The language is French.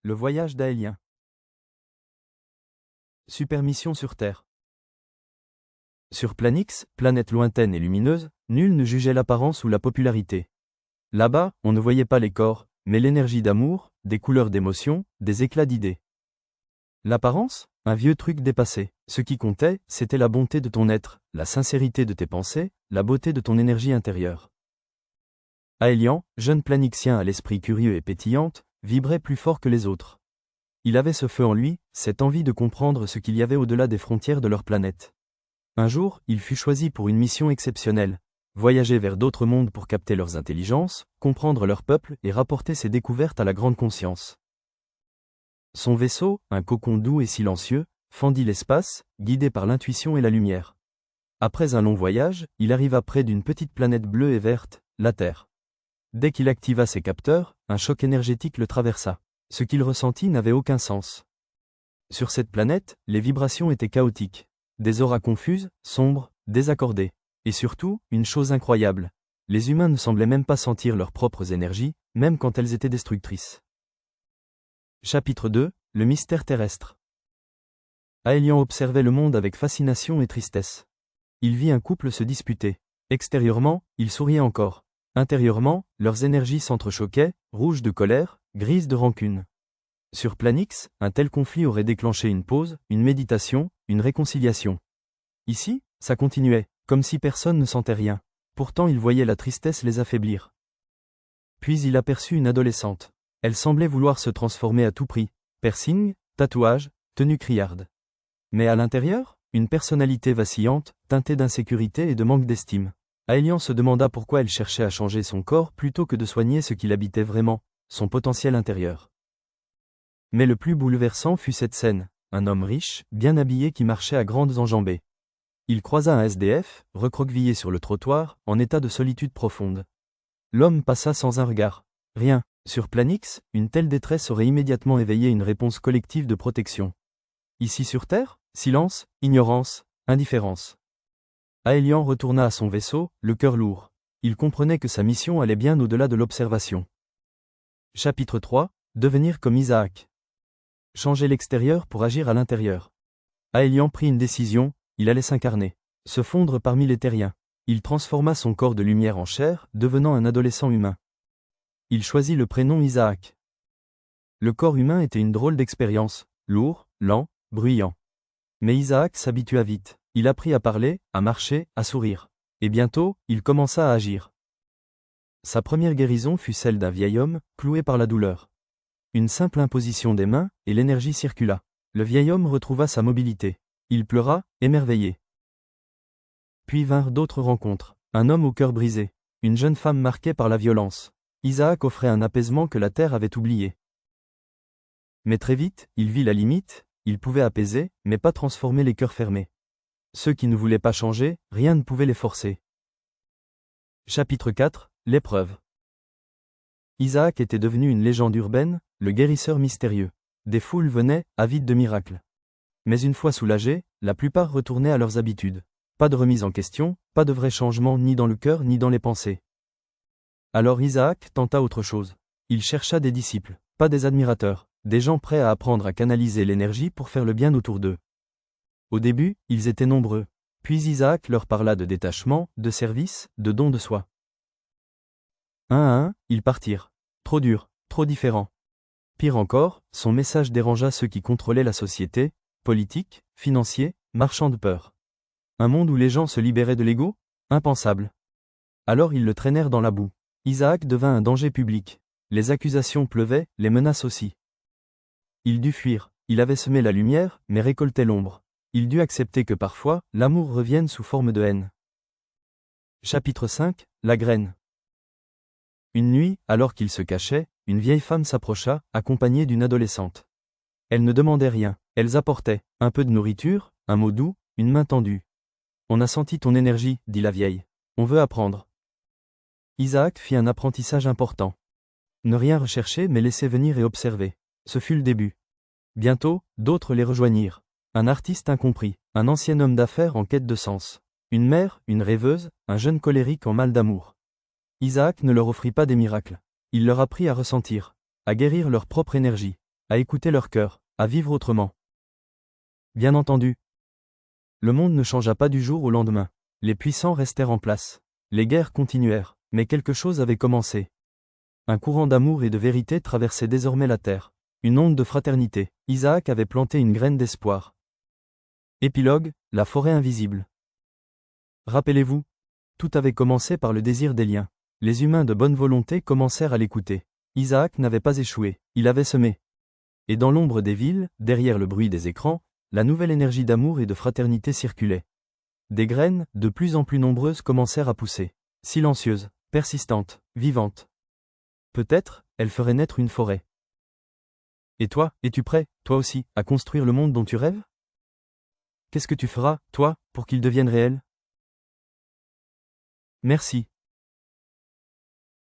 Le voyage d'Aélien. Supermission sur Terre. Sur Planix, planète lointaine et lumineuse, nul ne jugeait l'apparence ou la popularité. Là-bas, on ne voyait pas les corps, mais l'énergie d'amour, des couleurs d'émotion, des éclats d'idées. L'apparence? Un vieux truc dépassé. Ce qui comptait, c'était la bonté de ton être, la sincérité de tes pensées, la beauté de ton énergie intérieure. Aélien, jeune planixien à l'esprit curieux et pétillante, vibrait plus fort que les autres. Il avait ce feu en lui, cette envie de comprendre ce qu'il y avait au-delà des frontières de leur planète. Un jour, il fut choisi pour une mission exceptionnelle, voyager vers d'autres mondes pour capter leurs intelligences, comprendre leur peuple et rapporter ses découvertes à la grande conscience. Son vaisseau, un cocon doux et silencieux, fendit l'espace, guidé par l'intuition et la lumière. Après un long voyage, il arriva près d'une petite planète bleue et verte, la Terre. Dès qu'il activa ses capteurs, un choc énergétique le traversa. Ce qu'il ressentit n'avait aucun sens. Sur cette planète, les vibrations étaient chaotiques. Des auras confuses, sombres, désaccordées. Et surtout, une chose incroyable. Les humains ne semblaient même pas sentir leurs propres énergies, même quand elles étaient destructrices. Chapitre 2, le mystère terrestre. Aélien observait le monde avec fascination et tristesse. Il vit un couple se disputer. Extérieurement, ils souriaient encore. Intérieurement, leurs énergies s'entrechoquaient, rouges de colère, grises de rancune. Sur Planix, un tel conflit aurait déclenché une pause, une méditation, une réconciliation. Ici, ça continuait, comme si personne ne sentait rien. Pourtant il voyait la tristesse les affaiblir. Puis il aperçut une adolescente. Elle semblait vouloir se transformer à tout prix. Piercing, tatouage, tenue criarde. Mais à l'intérieur, une personnalité vacillante, teintée d'insécurité et de manque d'estime. Aélien se demanda pourquoi elle cherchait à changer son corps plutôt que de soigner ce qui l'habitait vraiment, son potentiel intérieur. Mais le plus bouleversant fut cette scène, un homme riche, bien habillé qui marchait à grandes enjambées. Il croisa un SDF, recroquevillé sur le trottoir, en état de solitude profonde. L'homme passa sans un regard. Rien. Sur Planix, une telle détresse aurait immédiatement éveillé une réponse collective de protection. Ici sur Terre, silence, ignorance, indifférence. Aélien retourna à son vaisseau, le cœur lourd. Il comprenait que sa mission allait bien au-delà de l'observation. Chapitre 3, devenir comme Isaac. Changer l'extérieur pour agir à l'intérieur. Aélien prit une décision, il allait s'incarner, se fondre parmi les terriens. Il transforma son corps de lumière en chair, devenant un adolescent humain. Il choisit le prénom Isaac. Le corps humain était une drôle d'expérience, lourd, lent, bruyant. Mais Isaac s'habitua vite. Il apprit à parler, à marcher, à sourire. Et bientôt, il commença à agir. Sa première guérison fut celle d'un vieil homme, cloué par la douleur. Une simple imposition des mains, et l'énergie circula. Le vieil homme retrouva sa mobilité. Il pleura, émerveillé. Puis vinrent d'autres rencontres. Un homme au cœur brisé. Une jeune femme marquée par la violence. Isaac offrait un apaisement que la terre avait oublié. Mais très vite, il vit la limite, il pouvait apaiser, mais pas transformer les cœurs fermés. Ceux qui ne voulaient pas changer, rien ne pouvait les forcer. Chapitre 4, l'épreuve. Isaac était devenu une légende urbaine, le guérisseur mystérieux. Des foules venaient, avides de miracles. Mais une fois soulagés, la plupart retournaient à leurs habitudes. Pas de remise en question, pas de vrai changement ni dans le cœur ni dans les pensées. Alors Isaac tenta autre chose. Il chercha des disciples, pas des admirateurs, des gens prêts à apprendre à canaliser l'énergie pour faire le bien autour d'eux. Au début, ils étaient nombreux. Puis Isaac leur parla de détachement, de service, de don de soi. Un à un, ils partirent. Trop durs, trop différents. Pire encore, son message dérangea ceux qui contrôlaient la société, politiques, financiers, marchands de peur. Un monde où les gens se libéraient de l'ego? Impensable. Alors ils le traînèrent dans la boue. Isaac devint un danger public. Les accusations pleuvaient, les menaces aussi. Il dut fuir. Il avait semé la lumière, mais récoltait l'ombre. Il dut accepter que parfois, l'amour revienne sous forme de haine. Chapitre 5, la graine. Une nuit, alors qu'il se cachait, une vieille femme s'approcha, accompagnée d'une adolescente. Elle ne demandait rien, elles apportaient un peu de nourriture, un mot doux, une main tendue. On a senti ton énergie, dit la vieille. On veut apprendre. Isaac fit un apprentissage important. Ne rien rechercher mais laisser venir et observer. Ce fut le début. Bientôt, d'autres les rejoignirent. Un artiste incompris, un ancien homme d'affaires en quête de sens. Une mère, une rêveuse, un jeune colérique en mal d'amour. Isaac ne leur offrit pas des miracles. Il leur apprit à ressentir, à guérir leur propre énergie, à écouter leur cœur, à vivre autrement. Bien entendu. Le monde ne changea pas du jour au lendemain. Les puissants restèrent en place. Les guerres continuèrent, mais quelque chose avait commencé. Un courant d'amour et de vérité traversait désormais la terre. Une onde de fraternité. Isaac avait planté une graine d'espoir. Épilogue, la forêt invisible. Rappelez-vous, tout avait commencé par le désir des liens. Les humains de bonne volonté commencèrent à l'écouter. Isaac n'avait pas échoué, il avait semé. Et dans l'ombre des villes, derrière le bruit des écrans, la nouvelle énergie d'amour et de fraternité circulait. Des graines, de plus en plus nombreuses, commencèrent à pousser. Silencieuses, persistantes, vivantes. Peut-être, elles feraient naître une forêt. Et toi, es-tu prêt, toi aussi, à construire le monde dont tu rêves? Qu'est-ce que tu feras, toi, pour qu'il devienne réel? Merci.